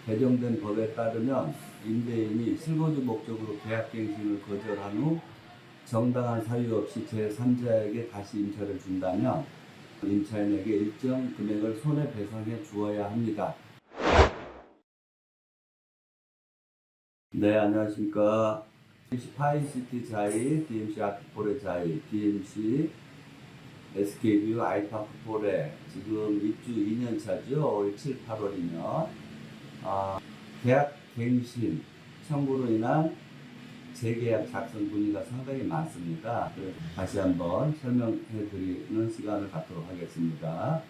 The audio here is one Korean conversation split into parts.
개정된 법에 따르면 임대인이 실거주 목적으로 계약갱신을 거절한 후 정당한 사유 없이 제3자에게 다시 임차를 준다면 임차인에게 일정 금액을 손해배상해 주어야 합니다. 네, 안녕하십니까. DMC 파이시티 자이, DMC 아트폴의 자이, DMC SK뷰 아이파크 폴에 지금 입주 2년 차죠. 올 7, 8월이면 계약 갱신 청구로 인한 재계약 작성 문의가 상당히 많습니다. 그래서 다시 한번 설명해 드리는 시간을 갖도록 하겠습니다.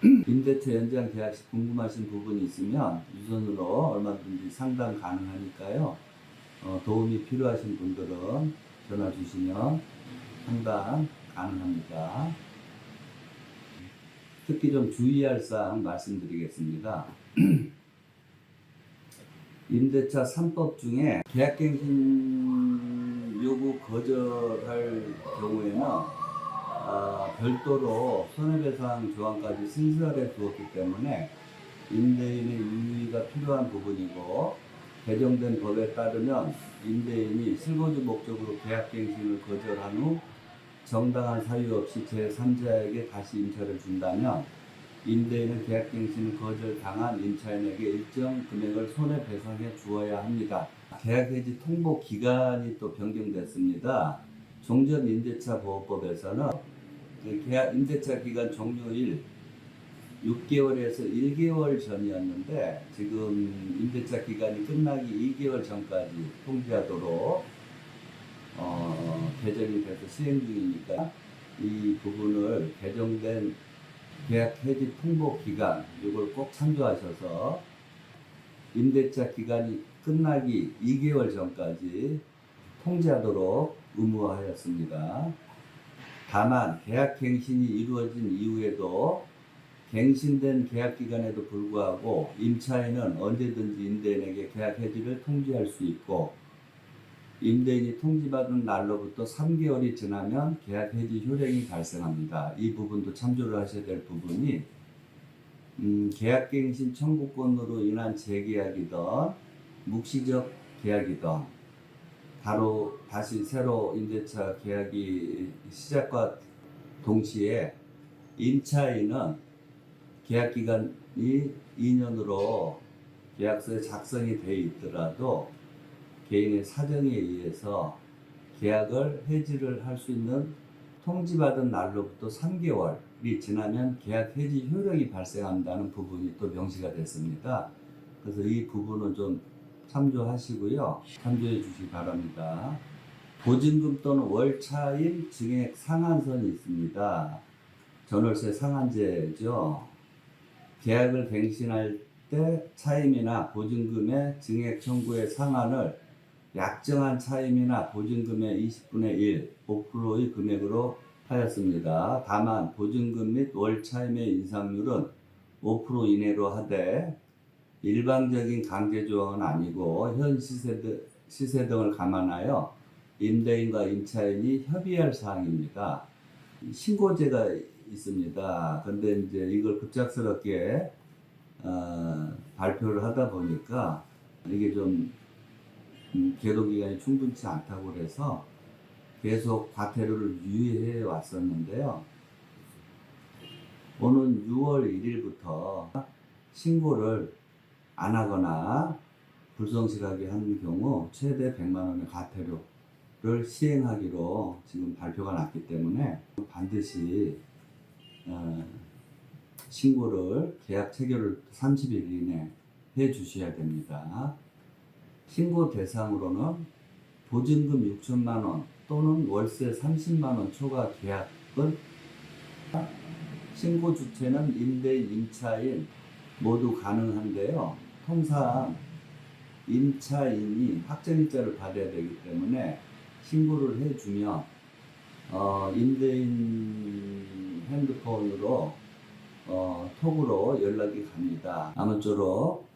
임대차 연장 계약 시 궁금하신 부분이 있으면 유선으로 얼마든지 상담 가능하니까요. 도움이 필요하신 분들은 전화 주시면 상담 가능합니다. 특히 좀 주의할 사항 말씀드리겠습니다. 임대차 3법 중에 계약갱신 요구 거절할 경우에는 별도로 손해배상 조항까지 신설해 두었기 때문에 임대인의 유의가 필요한 부분이고, 개정된 법에 따르면 임대인이 실거주 목적으로 계약갱신을 거절한 후 정당한 사유 없이 제3자에게 다시 임차를 준다면 임대인은 계약갱신을 거절당한 임차인에게 일정 금액을 손해배상해 주어야 합니다. 계약해지 통보 기간이 또 변경됐습니다. 종전임대차 보호법에서는 계약 임대차 기간 종료일 6개월에서 1개월 전이었는데, 지금 임대차 기간이 끝나기 2개월 전까지 통지하도록 개정이 돼서 시행 중이니까 이 부분을 개정된 계약 해지 통보 기간 이걸 꼭 참조하셔서 임대차 기간이 끝나기 2개월 전까지 통지하도록 의무화하였습니다. 다만 계약 갱신이 이루어진 이후에도 갱신된 계약 기간에도 불구하고 임차인은 언제든지 임대인에게 계약 해지를 통지할 수 있고, 임대인이 통지받은 날로부터 3개월이 지나면 계약 해지 효력이 발생합니다. 이 부분도 참조를 하셔야 될 부분이, 계약갱신 청구권으로 인한 재계약이든 묵시적 계약이든 바로 다시 새로 임대차 계약이 시작과 동시에 임차인은 계약기간이 2년으로 계약서에 작성이 되어 있더라도 개인의 사정에 의해서 계약을 해지를 할 수 있는 통지받은 날로부터 3개월이 지나면 계약 해지 효력이 발생한다는 부분이 또 명시가 됐습니다. 그래서 이 부분은 좀 참조하시고요. 참조해 주시기 바랍니다. 보증금 또는 월차임 증액 상한선이 있습니다. 전월세 상한제죠. 계약을 갱신할 때 차임이나 보증금의 증액 청구의 상한을 약정한 차임이나 보증금의 20분의 1, 5%의 금액으로 하였습니다. 다만 보증금 및 월차임의 인상률은 5% 이내로 하되 일방적인 강제조항은 아니고 현 시세 등을 감안하여 임대인과 임차인이 협의할 사항입니다. 신고제가 있습니다. 그런데 이제 이걸 급작스럽게 발표를 하다 보니까 이게 좀 계도 기간이 충분치 않다고 해서 계속 과태료를 유예해 왔었는데요. 오는 6월 1일부터 신고를 안 하거나 불성실하게 하는 경우 최대 100만 원의 과태료를 시행하기로 지금 발표가 났기 때문에 반드시 신고를 계약 체결을 30일 이내 해 주셔야 됩니다. 신고 대상으로는 보증금 6천만 원 또는 월세 30만 원 초과 계약은 신고 주체는 임대인, 임차인 모두 가능한데요. 통상 임차인이 확정일자를 받아야 되기 때문에 신고를 해주면 임대인 핸드폰으로 톡으로 연락이 갑니다. 아무쪼록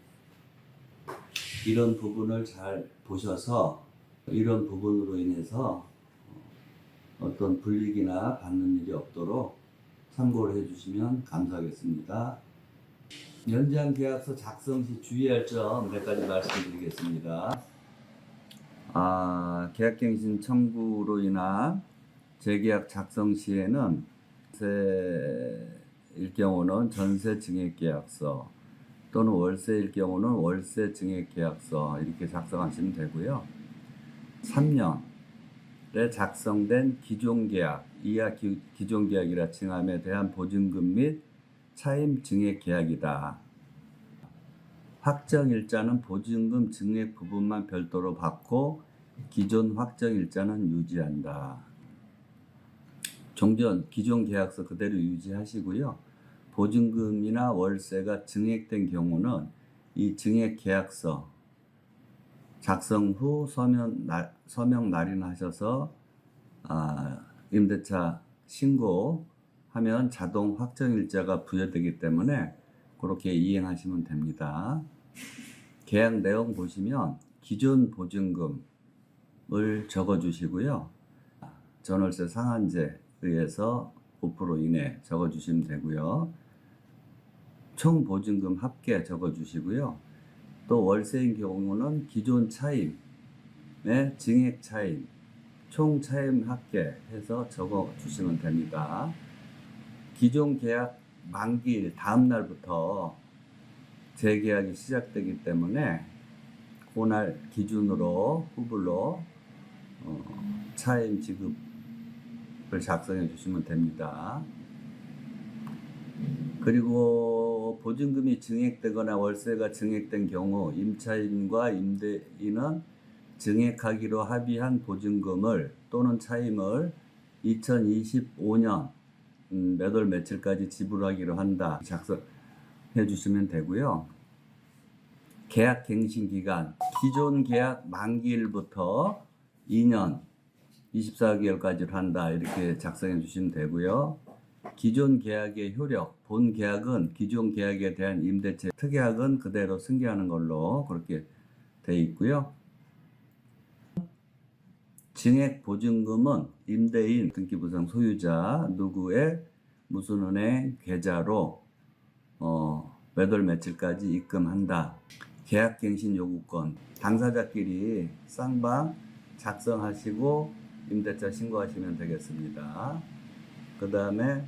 이런 부분을 잘 보셔서 이런 부분으로 인해서 어떤 불이익이나 받는 일이 없도록 참고를 해주시면 감사하겠습니다. 연장 계약서 작성 시 주의할 점 몇 가지 말씀드리겠습니다. 계약갱신 청구로 인한 재계약 작성 시에는 전세일 경우는 전세 증액계약서 또는 월세일 경우는 월세 증액계약서 이렇게 작성하시면 되고요. 3년에 작성된 기존계약, 이하 기존계약이라 칭함에 대한 보증금 및 차임 증액계약이다. 확정일자는 보증금 증액 부분만 별도로 받고 기존 확정일자는 유지한다. 종전 기존 계약서 그대로 유지하시고요. 보증금이나 월세가 증액된 경우는 이 증액 계약서 작성 후 서명 날인하셔서 임대차 신고하면 자동 확정일자가 부여되기 때문에 그렇게 이행하시면 됩니다. 계약 내용 보시면 기존 보증금을 적어주시고요. 전월세 상한제에 의해서 5% 이내 적어주시면 되고요. 총 보증금 합계 적어주시고요. 또 월세인 경우는 기존 차임의 증액 차임, 총 차임 합계 해서 적어주시면 됩니다. 기존 계약 만기일 다음 날부터 재계약이 시작되기 때문에 그날 기준으로 후불로 차임 지급을 작성해 주시면 됩니다. 그리고 보증금이 증액되거나 월세가 증액된 경우 임차인과 임대인은 증액하기로 합의한 보증금을 또는 차임을 2025년 몇 월 며칠까지 지불하기로 한다. 작성해 주시면 되고요. 계약 갱신 기간, 기존 계약 만기일부터 2년 24개월까지를 한다. 이렇게 작성해 주시면 되고요. 기존 계약의 효력, 본 계약은 기존 계약에 대한 임대차, 특약은 그대로 승계하는 걸로 그렇게 되어 있고요. 증액 보증금은 임대인, 등기부상 소유자 누구의 무슨 은행 계좌로 몇 월 며칠까지 입금한다. 계약갱신 요구권, 당사자끼리 쌍방 작성하시고 임대차 신고하시면 되겠습니다. 그 다음에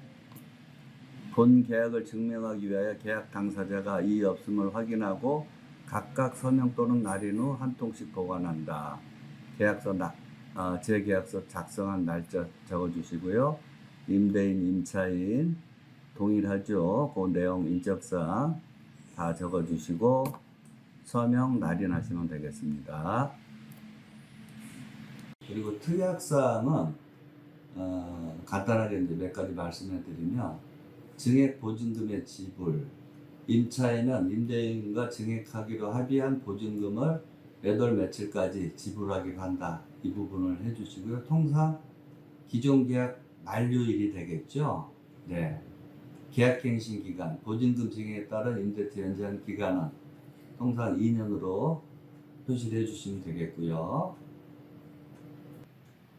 본 계약을 증명하기 위하여 계약 당사자가 이의 없음을 확인하고 각각 서명 또는 날인 후 한 통씩 보관한다. 재계약서 작성한 날짜 적어주시고요. 임대인, 임차인 동일하죠. 그 내용 인적사항 다 적어주시고 서명 날인하시면 되겠습니다. 그리고 특약사항은 간단하게 이제 몇 가지 말씀해 드리면 증액 보증금의 지불, 임차인은 임대인과 증액하기로 합의한 보증금을 몇 월 며칠까지 지불하기로 한다. 이 부분을 해주시고요. 통상 기존 계약 만료일이 되겠죠. 네. 계약갱신 기간, 보증금 증액에 따른 임대차 연장 기간은 통상 2년으로 표시를 해주시면 되겠고요.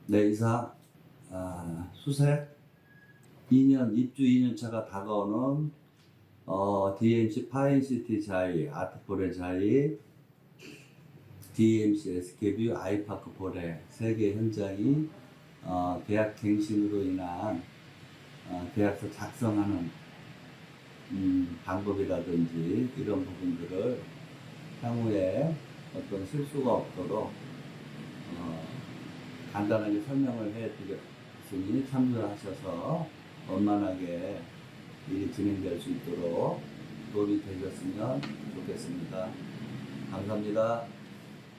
네, 이상 수색 2년 입주 2년차가 다가오는 DMC 파인시티 자이, 아트폴의 자이, DMC SK뷰, 아이파크 볼의 3개 현장이 계약 갱신으로 인한 계약서 작성하는 방법이라든지 이런 부분들을 향후에 어떤 실수가 없도록 간단하게 설명을 해드렸으니 참조하셔서 원만하게 일이 진행될 수 있도록 도움이 되셨으면 좋겠습니다. 감사합니다.